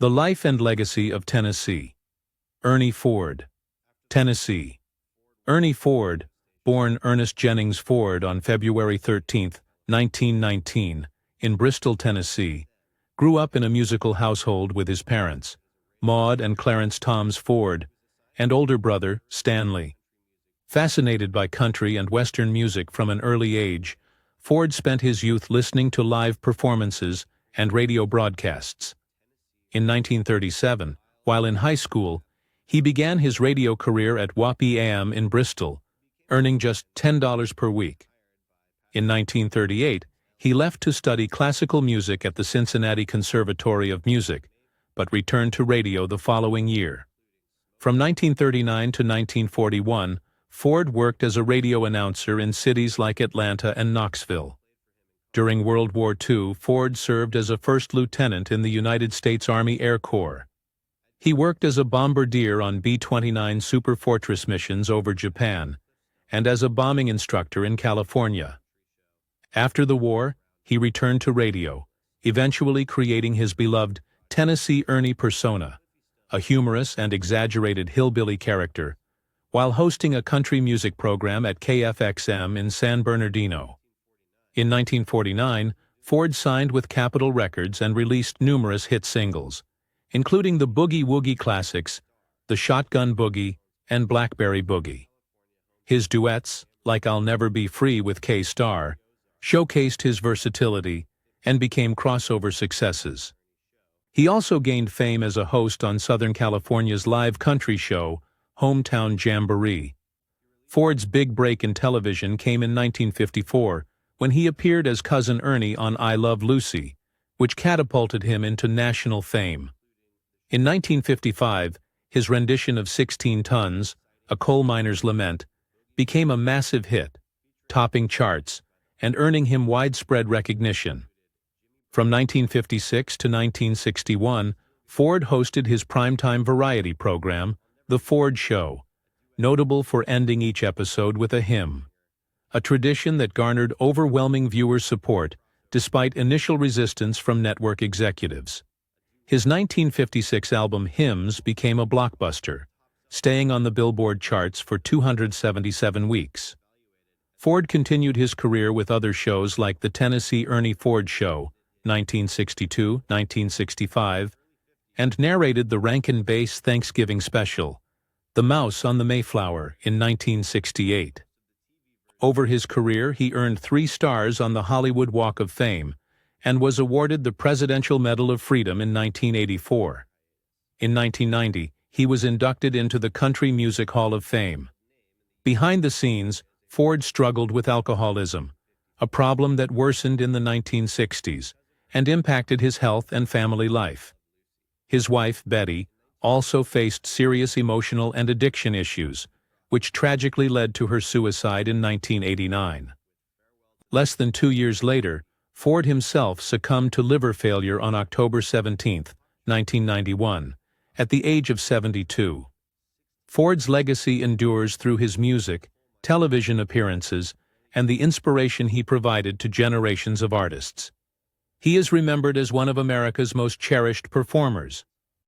The Life and Legacy of Tennessee. Ernie Ford. Tennessee. Ernie Ford, born Ernest Jennings Ford on February 13, 1919, in Bristol, Tennessee, grew up in a musical household with his parents, Maud and Clarence Toms Ford, and older brother, Stanley. Fascinated by country and Western music from an early age, Ford spent his youth listening to live performances and radio broadcasts. In 1937, while in high school, he began his radio career at WWII in Bristol, earning just $10 per week. In 1938, he left to study classical music at the Cincinnati Conservatory of Music, but returned to radio the following year. From 1939 to 1941, Ford worked as a radio announcer in cities like Atlanta and Knoxville. During World War II, Ford served as a first lieutenant in the United States Army Air Corps. He worked as a bombardier on B-29 Super Fortress missions over Japan, and as a bombing instructor in California. After the war, he returned to radio, eventually creating his beloved Tennessee Ernie persona, a humorous and exaggerated hillbilly character, while hosting a country music program at KFXM in San Bernardino. In 1949, Ford signed with Capitol Records and released numerous hit singles, including the Boogie Woogie classics, The Shotgun Boogie, and Blackberry Boogie. His duets, like I'll Never Be Free with K-Star, showcased his versatility and became crossover successes. He also gained fame as a host on Southern California's live country show, Hometown Jamboree. Ford's big break in television came in 1954, when he appeared as Cousin Ernie on I Love Lucy, which catapulted him into national fame. In 1955, his rendition of 16 Tons, A Coal Miner's Lament, became a massive hit, topping charts and earning him widespread recognition. From 1956 to 1961, Ford hosted his primetime variety program, The Ford Show, notable for ending each episode with a hymn, a tradition that garnered overwhelming viewer support despite initial resistance from network executives. His 1956 album Hymns became a blockbuster, staying on the Billboard charts for 277 weeks. Ford continued his career with other shows like The Tennessee Ernie Ford Show, 1962-1965, and narrated the Rankin-Bass Thanksgiving special, The Mouse on the Mayflower, in 1968. Over his career, he earned 3 stars on the Hollywood Walk of Fame and was awarded the Presidential Medal of Freedom in 1984. In 1990, he was inducted into the Country Music Hall of Fame. Behind the scenes, Ford struggled with alcoholism, a problem that worsened in the 1960s and impacted his health and family life. His wife, Betty, also faced serious emotional and addiction issues, which tragically led to her suicide in 1989. Less than 2 years later, Ford himself succumbed to liver failure on October 17, 1991, at the age of 72. Ford's legacy endures through his music, television appearances, and the inspiration he provided to generations of artists. He is remembered as one of America's most cherished performers,